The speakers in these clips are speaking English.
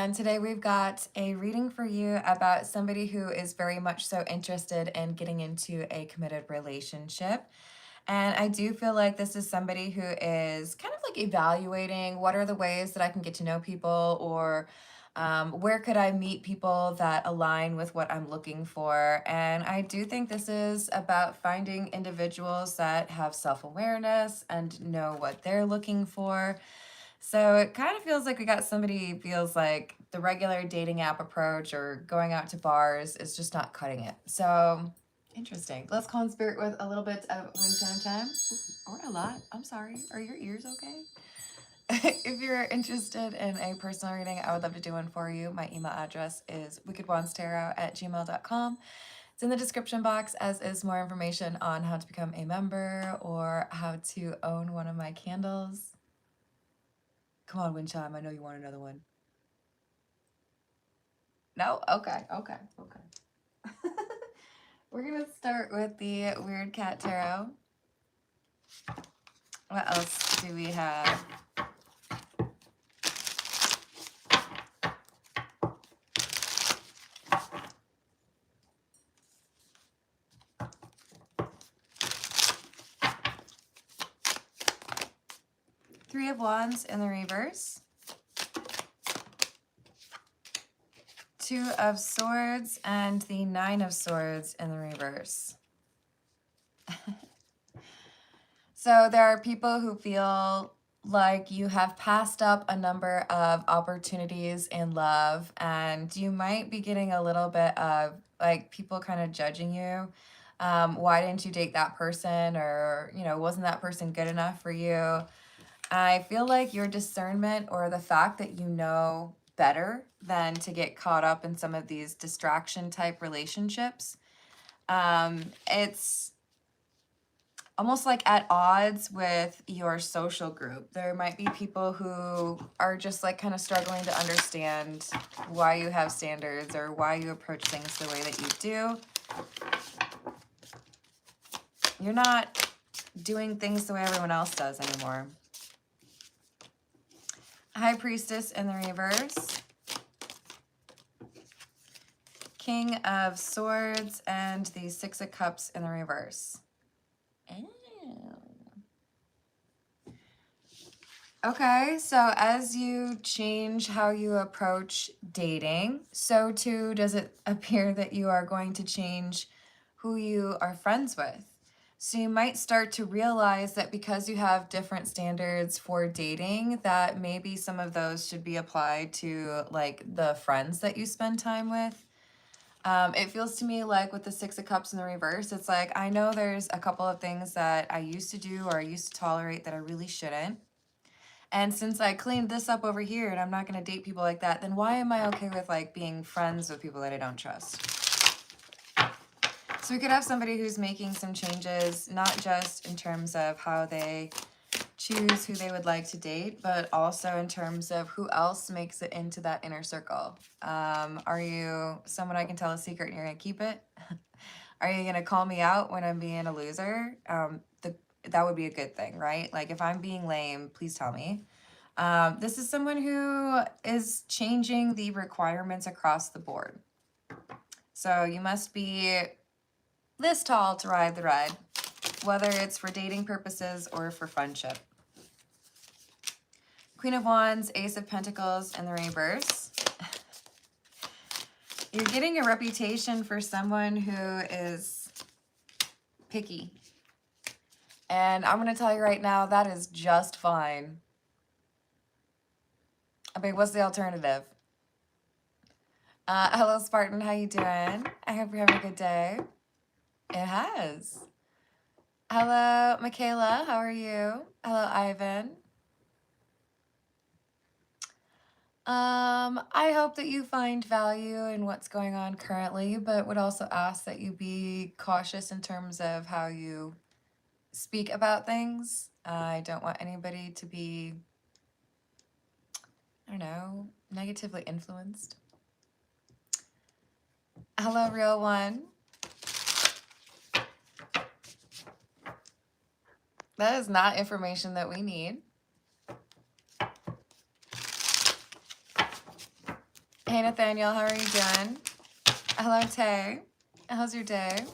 and today we've got a reading for you about somebody who is very much so interested in getting into a committed relationship. And I do feel like this is somebody who is kind of like evaluating what are the ways that I can get to know people, or where could I meet people that align with what I'm looking for. And I do think this is about finding individuals that have self-awareness and know what they're looking for. So it kind of feels like we got somebody, feels like the regular dating app approach or going out to bars is just not cutting it. So interesting. Let's call in spirit with a little bit of wind chime chime. Or a lot. I'm sorry. Are your ears okay? If you're interested in a personal reading, I would love to do one for you. My email address is wickedwandstarot@gmail.com. It's in the description box, as is more information on how to become a member or how to own one of my candles. Come on, wind chime. I know you want another one. No? Okay. We're going to start with the Weird Cat Tarot. What else do we have? Three of Wands in the reverse. Two of Swords and the Nine of Swords in the reverse. So there are people who feel like you have passed up a number of opportunities in love, and you might be getting a little bit of like people kind of judging you. Why didn't you date that person? Or, wasn't that person good enough for you? I feel like your discernment, or the fact that you know better than to get caught up in some of these distraction type relationships. It's almost like at odds with your social group. There might be people who are just like kind of struggling to understand why you have standards or why you approach things the way that you do. You're not doing things the way everyone else does anymore. High Priestess in the reverse. King of Swords and the Six of Cups in the reverse. Okay, so as you change how you approach dating, so too does it appear that you are going to change who you are friends with. So you might start to realize that because you have different standards for dating, that maybe some of those should be applied to like the friends that you spend time with. It feels to me like with the Six of Cups in the reverse, it's like, I know there's a couple of things that I used to do or I used to tolerate that I really shouldn't. And since I cleaned this up over here and I'm not going to date people like that, then why am I okay with like being friends with people that I don't trust? So we could have somebody who's making some changes, not just in terms of how they choose who they would like to date, but also in terms of who else makes it into that inner circle. Are you someone I can tell a secret and you're going to keep it? Are you going to call me out when I'm being a loser? That would be a good thing, right? Like if I'm being lame, please tell me. This is someone who is changing the requirements across the board. So you must be this tall to ride the ride, whether it's for dating purposes or for friendship. Queen of Wands, Ace of Pentacles in the reverse. You're getting a reputation for someone who is picky. And I'm going to tell you right now, that is just fine. I mean, what's the alternative? Hello, Spartan. How you doing? I hope you're having a good day. It has. Hello, Michaela. How are you? Hello, Ivan. I hope that you find value in what's going on currently, but would also ask that you be cautious in terms of how you speak about things. I don't want anybody to be, I don't know, negatively influenced. Hello, real one. That is not information that we need. Hey, Nathaniel, how are you doing? Hello, Tay. How's your day?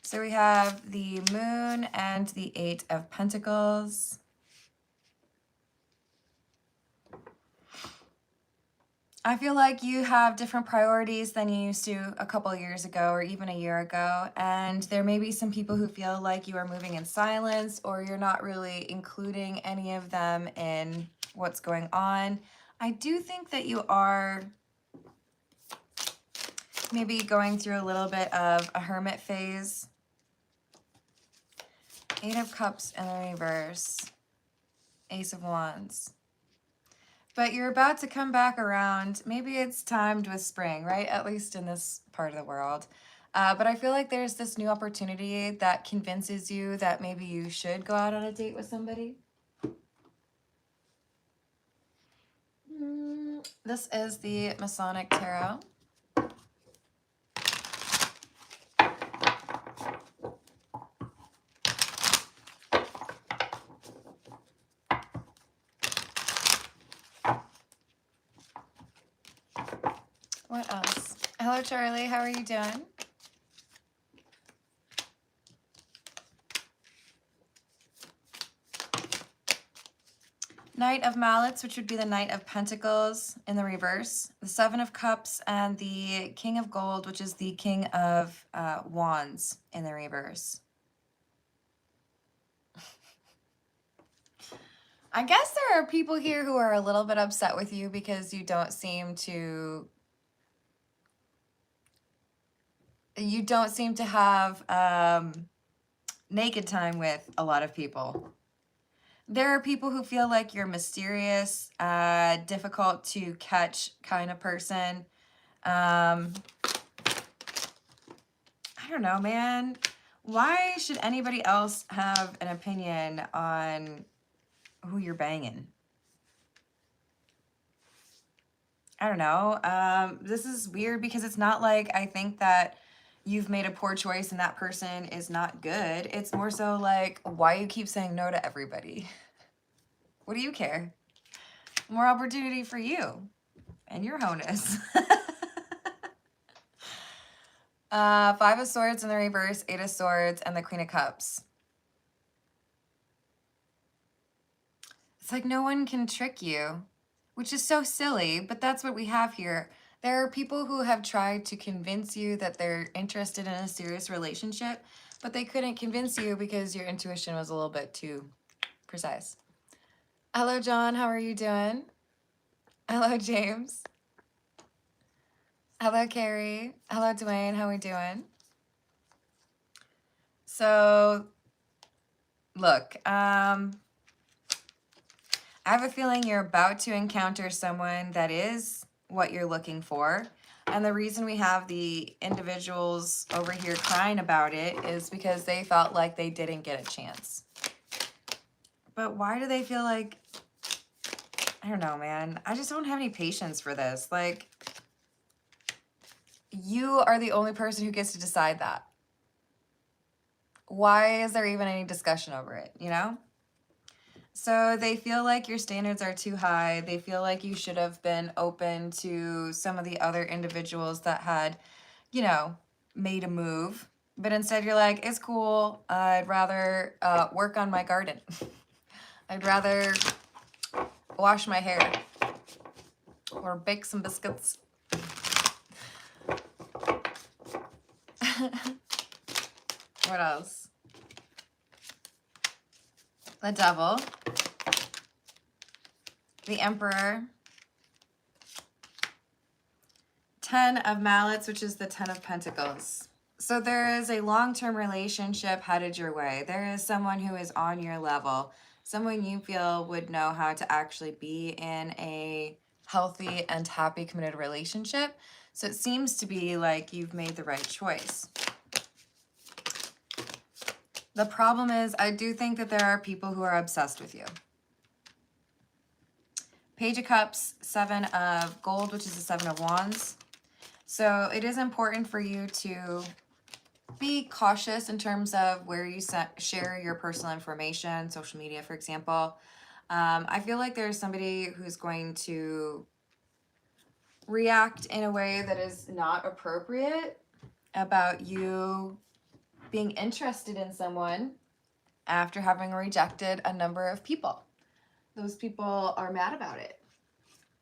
So we have the Moon and the Eight of Pentacles. I feel like you have different priorities than you used to a couple years ago or even a year ago. And there may be some people who feel like you are moving in silence or you're not really including any of them in what's going on. I do think that you are maybe going through a little bit of a hermit phase. Eight of Cups in the reverse. Ace of Wands. But you're about to come back around. Maybe it's timed with spring, right? At least in this part of the world. But I feel like there's this new opportunity that convinces you that maybe you should go out on a date with somebody. This is the Masonic Tarot. What else? Hello, Charlie. How are you doing? Knight of Mallets, which would be the Knight of Pentacles in the reverse. The Seven of Cups and the King of Gold, which is the King of Wands in the reverse. I guess there are people here who are a little bit upset with you because you don't seem to have naked time with a lot of people. There are people who feel like you're mysterious, difficult to catch kind of person. I don't know, man. Why should anybody else have an opinion on who you're banging? I don't know. This is weird because it's not like I think that you've made a poor choice and that person is not good. It's more so like, why you keep saying no to everybody? What do you care? More opportunity for you and your honus. Five of Swords in the reverse, Eight of Swords, and the Queen of Cups. It's like no one can trick you, which is so silly, but that's what we have here. There are people who have tried to convince you that they're interested in a serious relationship, but they couldn't convince you because your intuition was a little bit too precise. Hello, John. How are you doing? Hello, James. Hello, Carrie. Hello, Dwayne. How are we doing? So, look, I have a feeling you're about to encounter someone that is what you're looking for. And the reason we have the individuals over here crying about it is because they felt like they didn't get a chance. But why do they feel like, I don't know, man. I just don't have any patience for this. Like, you are the only person who gets to decide that. Why is there even any discussion over it, you know? So they feel like your standards are too high. They feel like you should have been open to some of the other individuals that had, you know, made a move. But instead you're like, it's cool. I'd rather work on my garden. I'd rather wash my hair or bake some biscuits. What else? The Devil. The Emperor. Ten of Mallets, which is the Ten of Pentacles. So there is a long-term relationship headed your way. There is someone who is on your level. Someone you feel would know how to actually be in a healthy and happy committed relationship. So it seems to be like you've made the right choice. The problem is, I do think that there are people who are obsessed with you. Page of Cups, Seven of Gold, which is the Seven of Wands. So it is important for you to be cautious in terms of where you share your personal information, social media, for example. I feel like there's somebody who's going to react in a way that is not appropriate about you being interested in someone after having rejected a number of people. Those people are mad about it.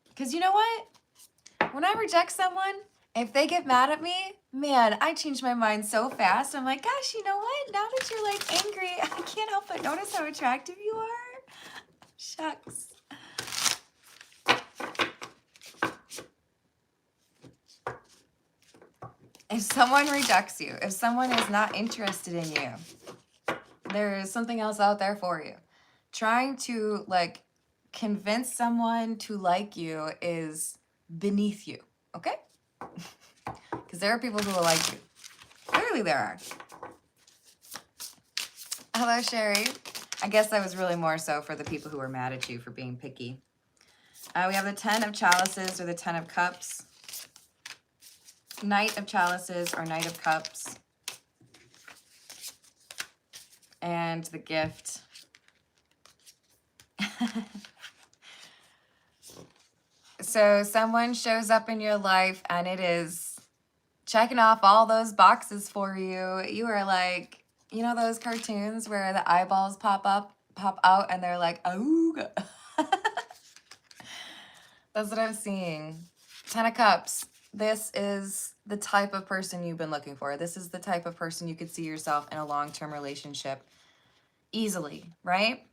Because you know what? When I reject someone, if they get mad at me, man, I change my mind so fast. I'm like, gosh, you know what? Now that you're like angry, I can't help but notice how attractive you are. Shucks. If someone rejects you, if someone is not interested in you, there is something else out there for you. Trying to like convince someone to like you is beneath you, okay? Because there are people who will like you. Clearly there are. Hello, Sherry. I guess that was really more so for the people who were mad at you for being picky. We have the 10 of chalices or the 10 of cups. Knight of chalices or Knight of cups. And the gift. So someone shows up in your life and it is checking off all those boxes for you. You are like, you know those cartoons where the eyeballs pop out, and they're like, oh. That's what I'm seeing. 10 of cups. This is the type of person you've been looking for. This is the type of person you could see yourself in a long-term relationship easily, right?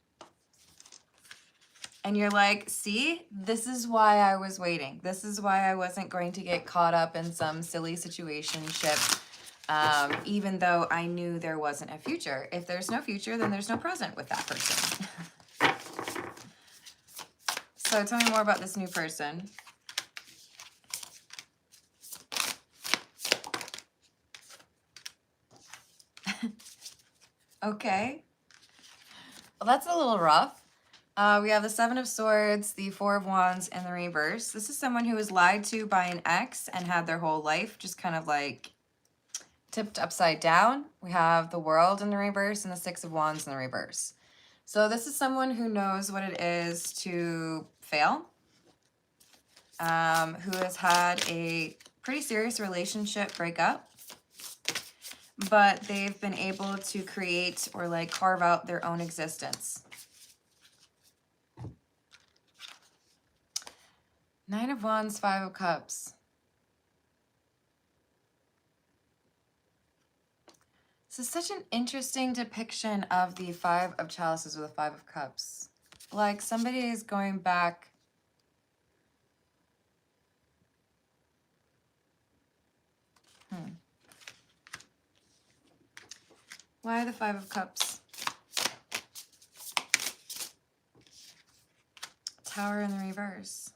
And you're like, see, this is why I was waiting. This is why I wasn't going to get caught up in some silly situationship, even though I knew there wasn't a future. If there's no future, then there's no present with that person. So tell me more about this new person. Okay. Well, that's a little rough. We have the 7 of Swords, the 4 of Wands, and the reverse. This is someone who was lied to by an ex and had their whole life just kind of like tipped upside down. We have the World in the reverse and the 6 of Wands in the reverse. So this is someone who knows what it is to fail, who has had a pretty serious relationship breakup, but they've been able to create or like carve out their own existence. 9 of Wands, 5 of Cups. This is such an interesting depiction of the 5 of Chalices or the 5 of Cups. Like somebody is going back. Why the 5 of Cups? Tower in the reverse.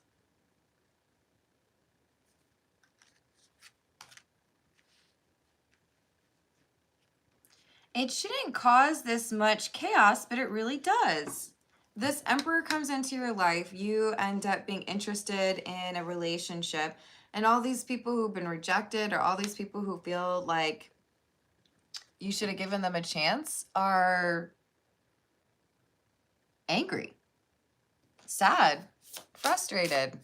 It shouldn't cause this much chaos, but it really does. This Emperor comes into your life. You end up being interested in a relationship. And all these people who've been rejected or all these people who feel like you should have given them a chance are angry, sad, frustrated.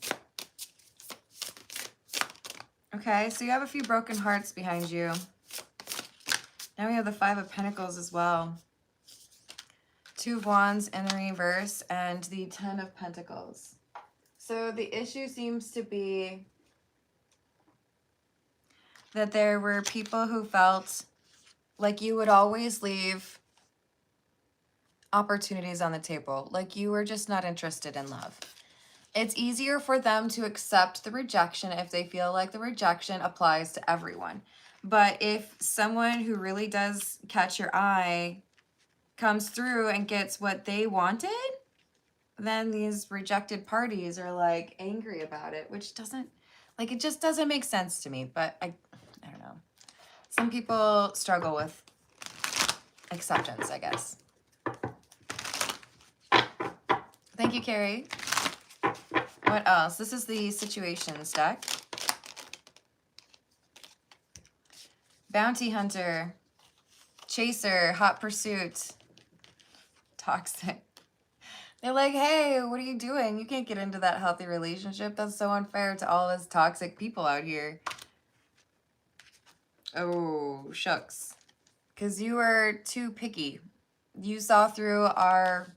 Okay, so you have a few broken hearts behind you. Now we have the 5 of Pentacles as well. 2 of Wands in the reverse and the 10 of Pentacles. So the issue seems to be that there were people who felt like you would always leave opportunities on the table, like you were just not interested in love. It's easier for them to accept the rejection if they feel like the rejection applies to everyone. But if someone who really does catch your eye comes through and gets what they wanted, then these rejected parties are like angry about it, which doesn't, like, it just doesn't make sense to me. But I don't know. Some people struggle with acceptance, I guess. Thank you, Carrie. What else? This is the situations deck. Bounty hunter, chaser, hot pursuit, toxic. They're like, hey, what are you doing? You can't get into that healthy relationship. That's so unfair to all us toxic people out here. Oh, shucks. Because you were too picky. You saw through our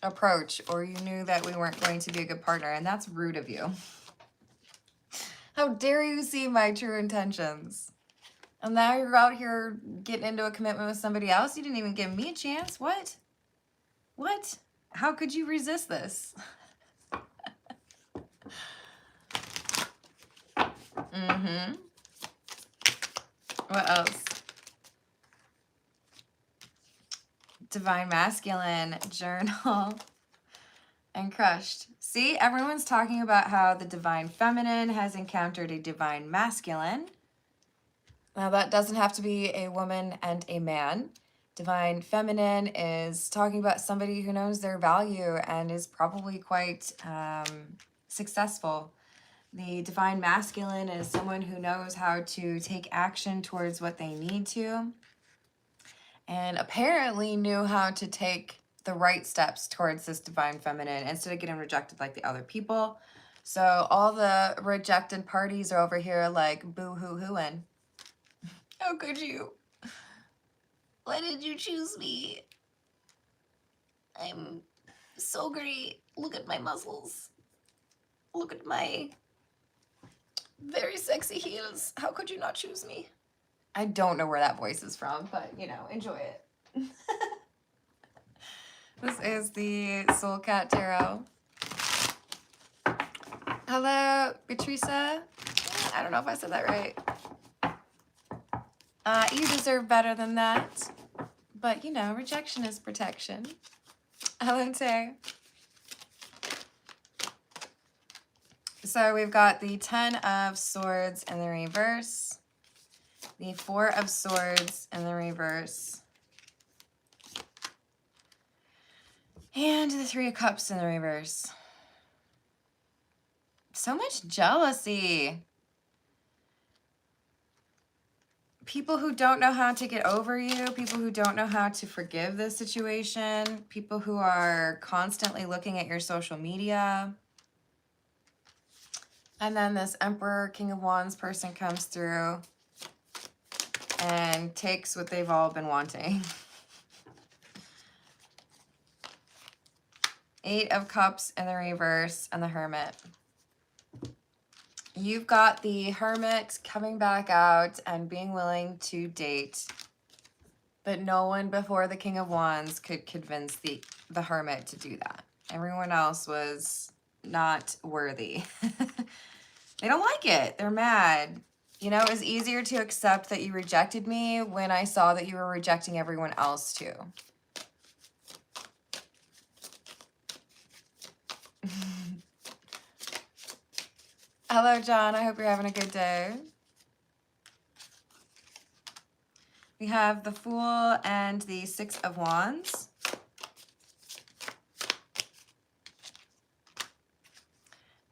approach, or you knew that we weren't going to be a good partner, and that's rude of you. How dare you see my true intentions? And now you're out here getting into a commitment with somebody else? You didn't even give me a chance. What? What? How could you resist this? Mm-hmm. What else? Divine Masculine, journal, and crushed. See, everyone's talking about how the Divine Feminine has encountered a Divine Masculine. Now, that doesn't have to be a woman and a man. Divine Feminine is talking about somebody who knows their value and is probably quite successful. The Divine Masculine is someone who knows how to take action towards what they need to, and apparently knew how to take the right steps towards this Divine Feminine instead of getting rejected like the other people. So all the rejected parties are over here like boo-hoo-hooing. How could you? Why did you choose me? I'm so great. Look at my muscles. Look at my very sexy heels. How could you not choose me? I don't know where that voice is from, but, you know, enjoy it. This is the Soul Cat Tarot. Hello, Beatricia. I don't know if I said that right. You deserve better than that. But, you know, rejection is protection. Hello, Tay. So we've got the 10 of Swords in the reverse, the 4 of Swords in the reverse, and the 3 of Cups in the reverse. So much jealousy. People who don't know how to get over you, people who don't know how to forgive this situation, people who are constantly looking at your social media. And then this Emperor, King of Wands person comes through and takes what they've all been wanting. 8 of Cups in the reverse and the Hermit. You've got the Hermit coming back out and being willing to date, but no one before the King of Wands could convince the Hermit to do that. Everyone else was not worthy. They don't like it. They're mad. You know, it was easier to accept that you rejected me when I saw that you were rejecting everyone else too. Hello, John. I hope you're having a good day. We have the Fool and the 6 of Wands.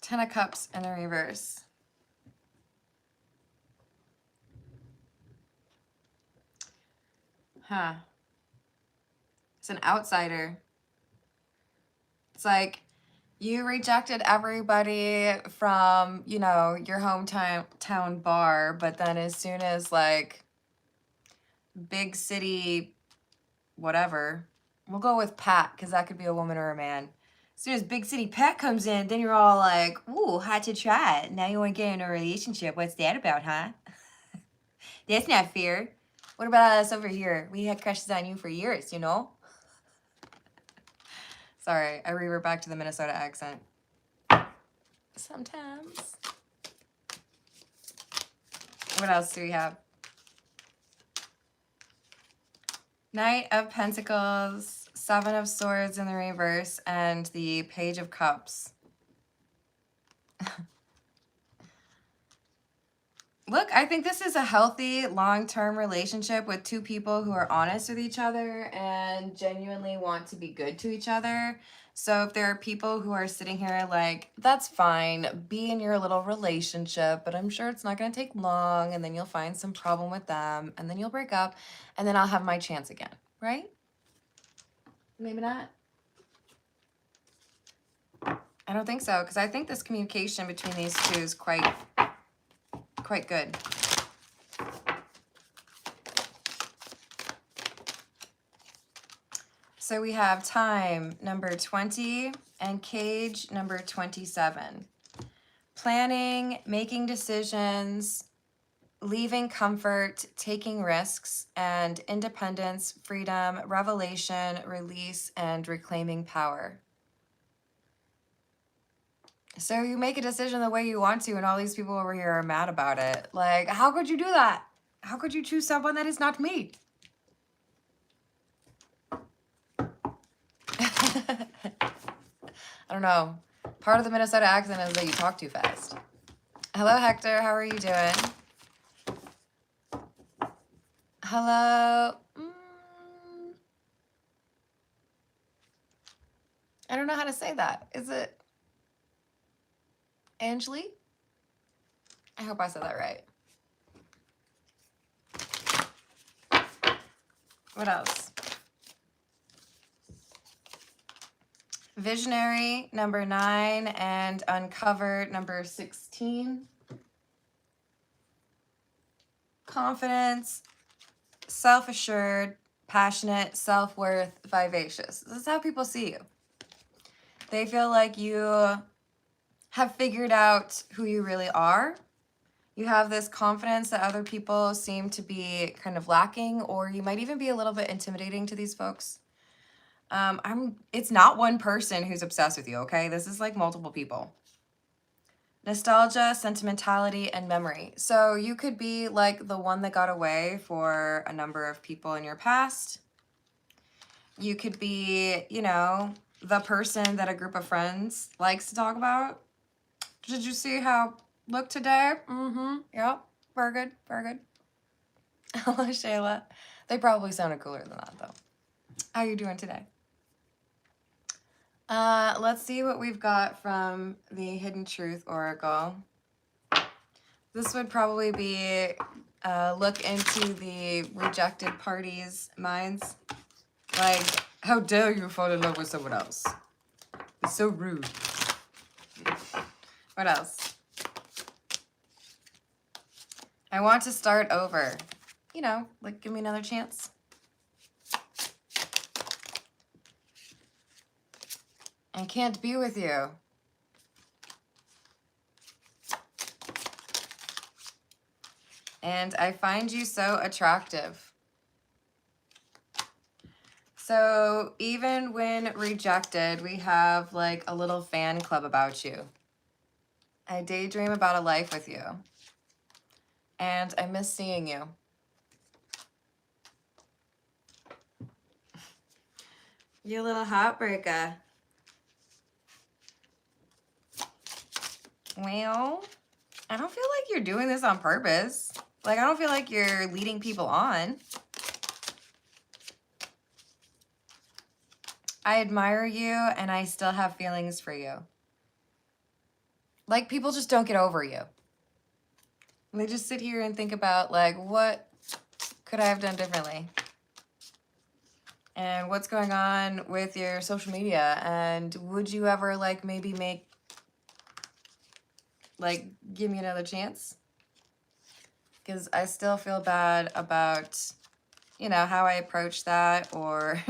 Ten of Cups in the reverse. Huh. It's an outsider. It's like you rejected everybody from, you know, your hometown bar, but then as soon as like big city, whatever, we'll go with Pat because that could be a woman or a man. As soon as big city Pat comes in, then you're all like, ooh, hot to try. Now you want to get in a relationship. What's that about, huh? That's not fair. What about us over here? We had crushes on you for years, you know? Sorry, I revert back to the Minnesota accent. Sometimes. What else do we have? Knight of Pentacles, 7 of Swords in the reverse, and the Page of Cups. Look, I think this is a healthy, long-term relationship with two people who are honest with each other and genuinely want to be good to each other. So if there are people who are sitting here like, that's fine, be in your little relationship, but I'm sure it's not going to take long, and then you'll find some problem with them, and then you'll break up, and then I'll have my chance again, right? Maybe not. don't think so, because I think this communication between these two is quite good. So we have time, number 20, and cage, number 27. Planning, making decisions, leaving comfort, taking risks, and independence, freedom, revelation, release, and reclaiming power. So you make a decision the way you want to, and all these people over here are mad about it. Like, how could you do that? How could you choose someone that is not me? I don't know. Part of the Minnesota accent is that you talk too fast. Hello, Hector. How are you doing? Hello. I don't know how to say that. Is it Angeli? I hope I said that right. What else? Visionary, number 9, and uncovered, number 16. Confidence, self-assured, passionate, self-worth, vivacious. This is how people see you. They feel like you have figured out who you really are. You have this confidence that other people seem to be kind of lacking, or you might even be a little bit intimidating to these folks. It's not one person who's obsessed with you, okay? This is like multiple people. Nostalgia, sentimentality, and memory. So you could be like the one that got away for a number of people in your past. You could be, you know, the person that a group of friends likes to talk about. Did you see how look today? Yep. Very good. Very good. Hello, Shayla. They probably sounded cooler than that, though. How you doing today? Let's see what we've got from the Hidden Truth Oracle. This would probably be a look into the rejected parties' minds. Like, how dare you fall in love with someone else? It's so rude. What else? I want to start over. You know, like, give me another chance. I can't be with you. And I find you so attractive. So even when rejected, we have like a little fan club about you. I daydream about a life with you. And I miss seeing you. You little heartbreaker. Well, I don't feel like you're doing this on purpose. Like, I don't feel like you're leading people on. I admire you, and I still have feelings for you. Like, people just don't get over you. And they just sit here and think about, like, what could I have done differently? And what's going on with your social media? And would you ever, like, maybe make, like, give me another chance? Because I still feel bad about, you know, how I approach that, or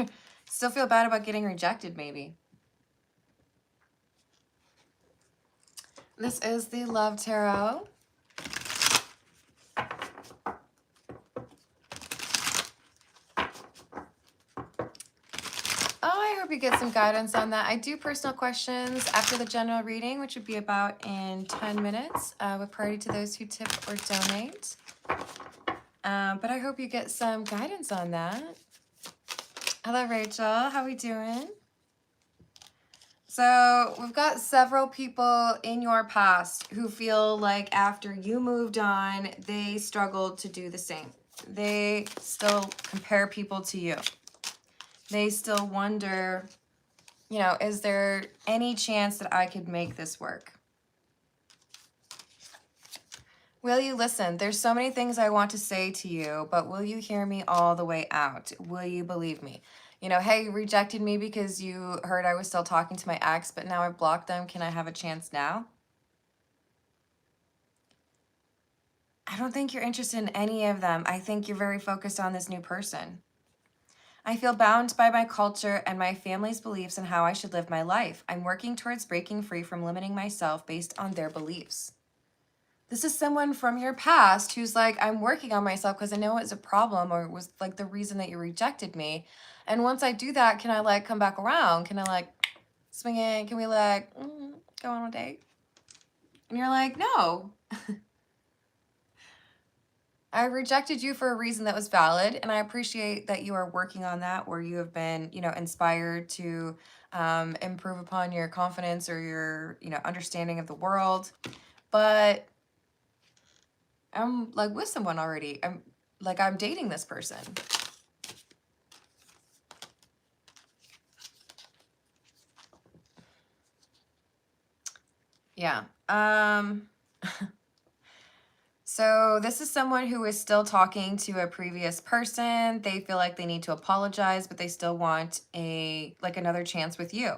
still feel bad about getting rejected, maybe. This is the Love Tarot. I hope you get some guidance on that. I do personal questions after the general reading, which would be about in 10 minutes, with priority to those who tip or donate. But I hope you get some guidance on that. Hello, Rachel. How are we doing? So we've got several people in your past who feel like after you moved on, they struggled to do the same. They still compare people to you. They still wonder, you know, is there any chance that I could make this work? Will you listen? There's so many things I want to say to you, but will you hear me all the way out? Will you believe me? you know, hey, you rejected me because you heard I was still talking to my ex, but now I've blocked them. Can I have a chance now? I don't think you're interested in any of them. I think you're very focused on this new person. I feel bound by my culture and my family's beliefs and how I should live my life. I'm working towards breaking free from limiting myself based on their beliefs. This is someone from your past who's like, I'm working on myself because I know it's a problem or it was like the reason that you rejected me. And once I do that, can I like come back around? Can I like swing in? Can we like go on a date? And you're like, no. I rejected you for a reason that was valid, and I appreciate that you are working on that, or you have been, you know, inspired to improve upon your confidence or your, you know, understanding of the world. But I'm like with someone already. I'm dating this person. Yeah. So this is someone who is still talking to a previous person. They feel like they need to apologize, but they still want like another chance with you.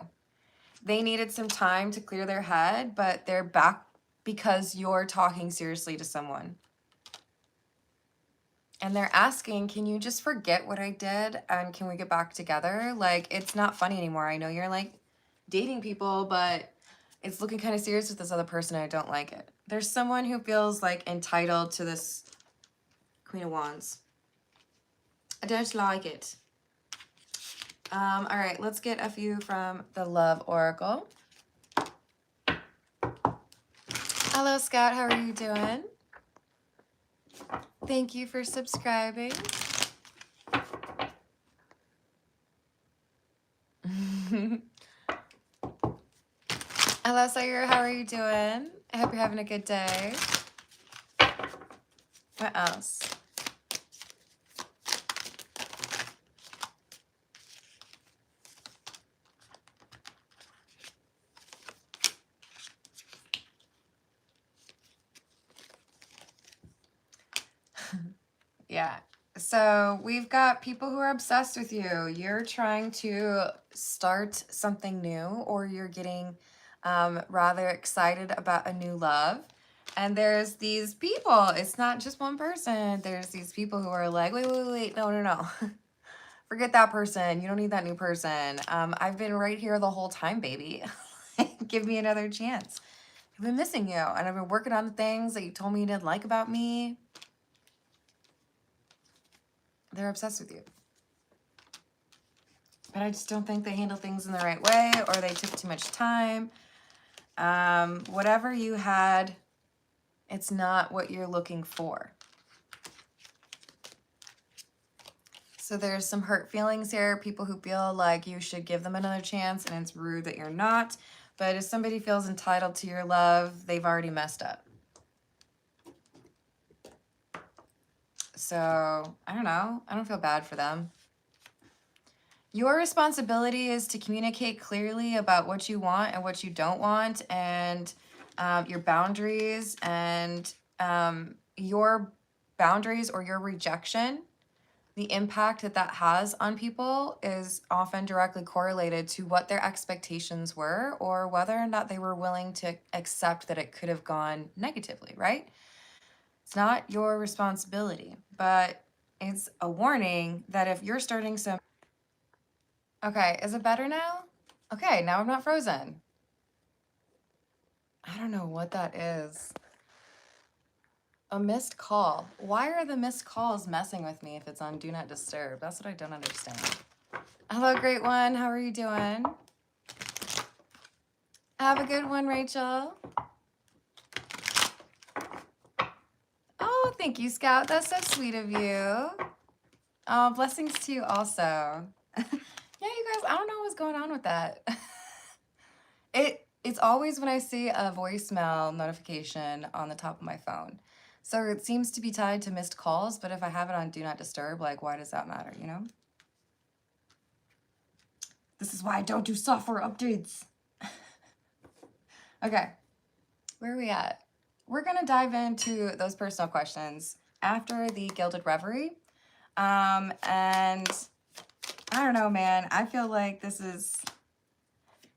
They needed some time to clear their head, but they're back because you're talking seriously to someone. And they're asking, can you just forget what I did and can we get back together? Like, it's not funny anymore. I know you're like dating people, but it's looking kind of serious with this other person and I don't like it. There's someone who feels like entitled to this Queen of Wands. I don't like it. All right, let's get a few from the Love Oracle. Hello, Scott. How are you doing? Thank you for subscribing. Hello, Sayur. How are you doing? I hope you're having a good day. What else? Yeah. So we've got people who are obsessed with you. You're trying to start something new, or you're getting rather excited about a new love. And there's these people. It's not just one person. There's these people who are like, wait, no. Forget that person. You don't need that new person. I've been right here the whole time, baby. Give me another chance. I've been missing you, and I've been working on the things that you told me you didn't like about me. They're obsessed with you. But I just don't think they handle things in the right way, or they took too much time. Whatever you had, it's not what you're looking for. So there's some hurt feelings here. People who feel like you should give them another chance and it's rude that you're not. But if somebody feels entitled to your love, they've already messed up. So, I don't know. I don't feel bad for them. Your responsibility is to communicate clearly about what you want and what you don't want, and your boundaries, and your boundaries or your rejection, the impact that that has on people is often directly correlated to what their expectations were or whether or not they were willing to accept that it could have gone negatively, right? It's not your responsibility, but it's a warning that if you're starting some... Okay, is it better now? Okay, now I'm not frozen. I don't know what that is. A missed call. Why are the missed calls messing with me if it's on Do Not Disturb? That's what I don't understand. Hello, great one. How are you doing? Have a good one, Rachel. Oh, thank you, Scout. That's so sweet of you. Oh, blessings to you also. Yeah, you guys, I don't know what's going on with that. It's always when I see a voicemail notification on the top of my phone. So it seems to be tied to missed calls, but if I have it on Do Not Disturb, like, why does that matter, you know? This is why I don't do software updates. Okay, where are we at? We're gonna dive into those personal questions after the Gilded Reverie. And I don't know, man. I feel like this is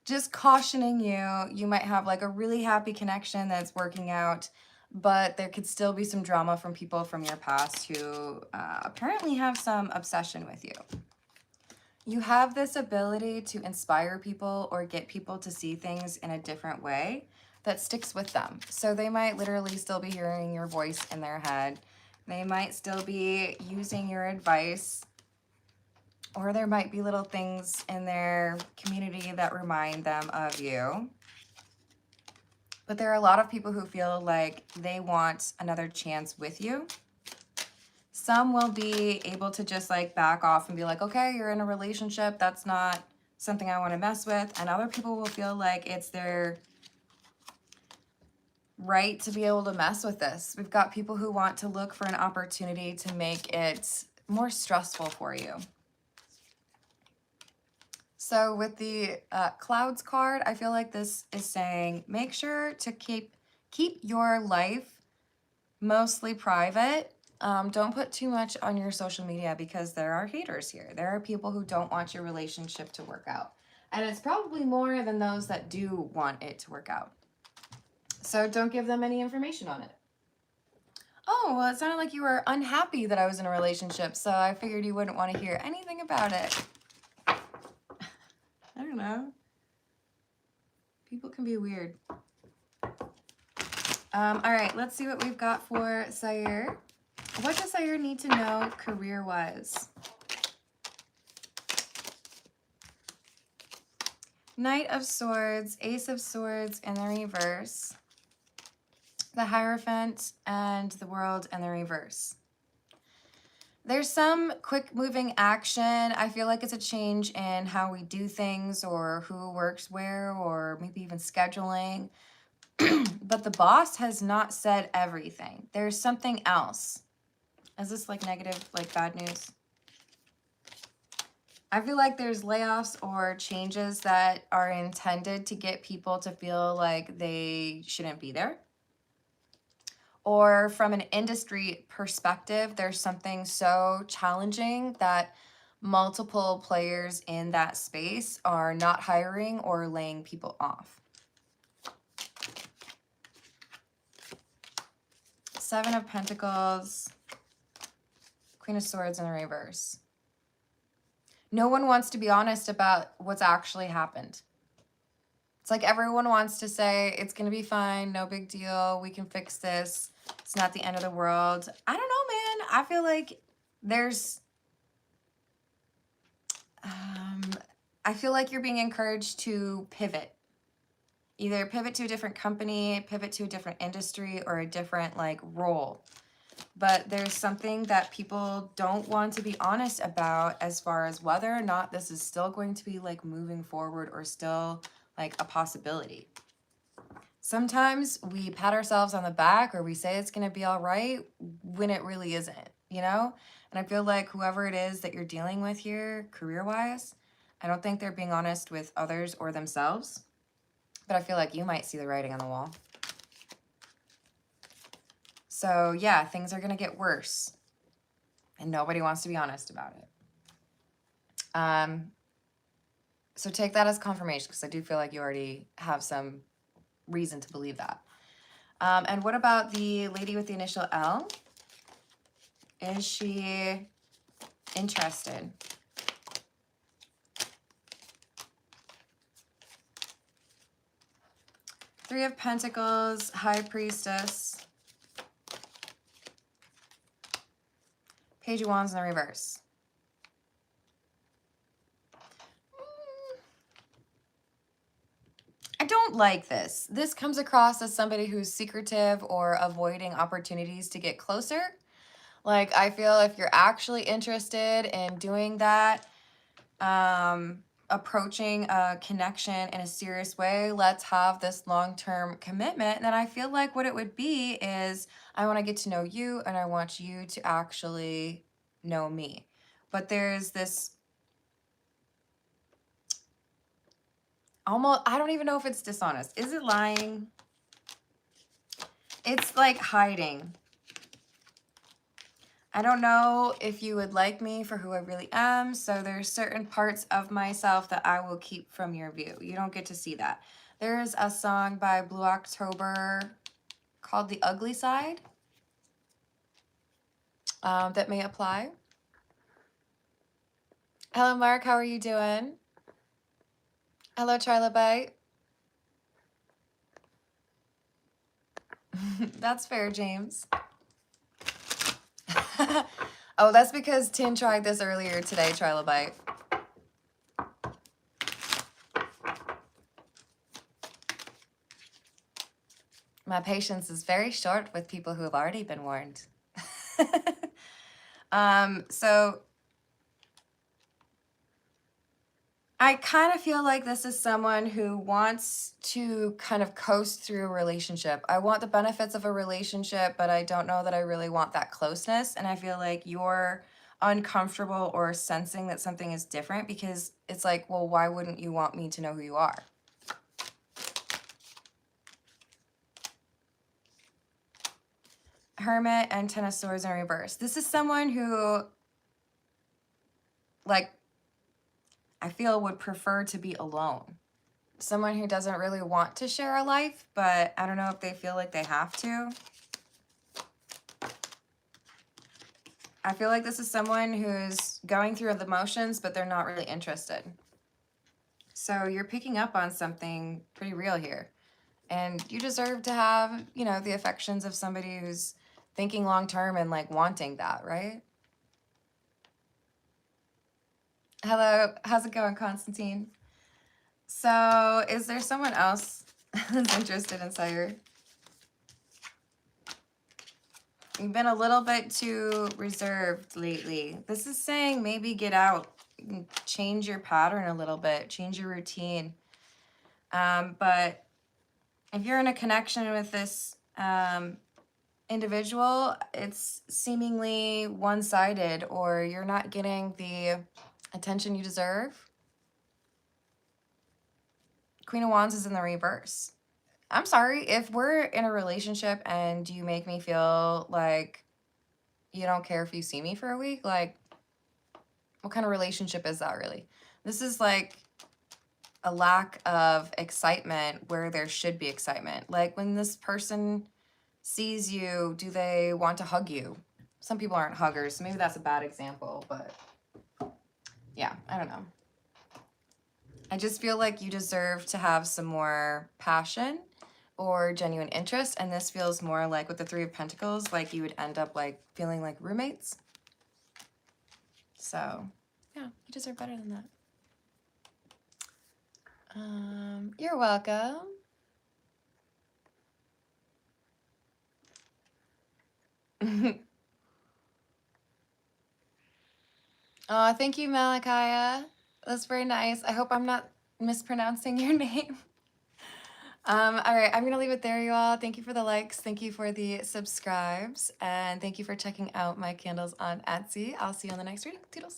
just cautioning you. You might have like a really happy connection that's working out, but there could still be some drama from people from your past who apparently have some obsession with you. You have this ability to inspire people or get people to see things in a different way that sticks with them. So they might literally still be hearing your voice in their head. They might still be using your advice, or there might be little things in their community that remind them of you. But there are a lot of people who feel like they want another chance with you. Some will be able to just like back off and be like, okay, you're in a relationship. That's not something I want to mess with. And other people will feel like it's their right to be able to mess with this. We've got people who want to look for an opportunity to make it more stressful for you. So with the clouds card, I feel like this is saying, make sure to keep your life mostly private. Don't put too much on your social media because there are haters here. There are people who don't want your relationship to work out. And it's probably more than those that do want it to work out. So don't give them any information on it. Oh, well, it sounded like you were unhappy that I was in a relationship, so I figured you wouldn't want to hear anything about it. I don't know. People can be weird. All right, let's see what we've got for Sayer. What does Sayer need to know career-wise? Knight of Swords, Ace of Swords in the reverse, the Hierophant, and the World in the reverse. There's some quick moving action. I feel like it's a change in how we do things or who works where or maybe even scheduling. But the boss has not said everything. There's something else. Is this like negative, like bad news? I feel like there's layoffs or changes that are intended to get people to feel like they shouldn't be there. Or from an industry perspective, there's something so challenging that multiple players in that space are not hiring or laying people off. Seven of Pentacles, Queen of Swords in the reverse. No one wants to be honest about what's actually happened. It's like everyone wants to say, it's going to be fine, no big deal, we can fix this, it's not the end of the world. I don't know, man. I feel like there's... I feel like you're being encouraged to pivot. Either pivot to a different company, pivot to a different industry, or a different like role. But there's something that people don't want to be honest about as far as whether or not this is still going to be like moving forward or still like a possibility. Sometimes we pat ourselves on the back or we say it's going to be all right when it really isn't, you know? And I feel like whoever it is that you're dealing with here career-wise, I don't think they're being honest with others or themselves. But I feel like you might see the writing on the wall. So yeah, things are going to get worse. And nobody wants to be honest about it. So take that as confirmation, because I do feel like you already have some reason to believe that. And what about the lady with the initial L? Is she interested? Three of Pentacles, High Priestess. Page of Wands in the reverse. I don't like this. This comes across as somebody who's secretive or avoiding opportunities to get closer. Like, I feel if you're actually interested in doing that, approaching a connection in a serious way, let's have this long-term commitment. And then I feel like what it would be is I want to get to know you and I want you to actually know me. But there's this almost, I don't even know if it's dishonest. Is it lying? It's like hiding. I don't know if you would like me for who I really am, so there's certain parts of myself that I will keep from your view. You don't get to see that. There's a song by Blue October called The Ugly Side that may apply. Hello, Mark. How are you doing? Hello, Trilobite. That's fair, James. Oh, that's because Tin tried this earlier today, Trilobite. My patience is very short with people who have already been warned. So I kind of feel like this is someone who wants to kind of coast through a relationship. I want the benefits of a relationship, but I don't know that I really want that closeness. And I feel like you're uncomfortable or sensing that something is different because it's like, well, why wouldn't you want me to know who you are? Hermit and Ten of Swords in reverse. This is someone who, like, I feel would prefer to be alone. Someone who doesn't really want to share a life, but I don't know if they feel like they have to. I feel like this is someone who's going through the motions, but they're not really interested. So you're picking up on something pretty real here. And you deserve to have, you know, the affections of somebody who's thinking long-term and like wanting that, right? Hello, how's it going, Constantine? So is there someone else who's interested in Sire? You've been a little bit too reserved lately. This is saying maybe get out, change your pattern a little bit, change your routine. But if you're in a connection with this individual, it's seemingly one-sided, or you're not getting the attention you deserve. Queen of Wands is in the reverse. I'm sorry, if we're in a relationship and you make me feel like you don't care if you see me for a week, like, what kind of relationship is that really? This is like a lack of excitement where there should be excitement. Like when this person sees you, do they want to hug you? Some people aren't huggers, so maybe that's a bad example, but yeah, I don't know. I just feel like you deserve to have some more passion or genuine interest, and this feels more like with the Three of Pentacles, like you would end up like feeling like roommates. So yeah, you deserve better than that. You're welcome. Oh, thank you, Malachi. That's very nice. I hope I'm not mispronouncing your name. All right, I'm gonna leave it there, you all. Thank you for the likes, thank you for the subscribes, and thank you for checking out my candles on Etsy. I'll see you on the next reading. Toodles.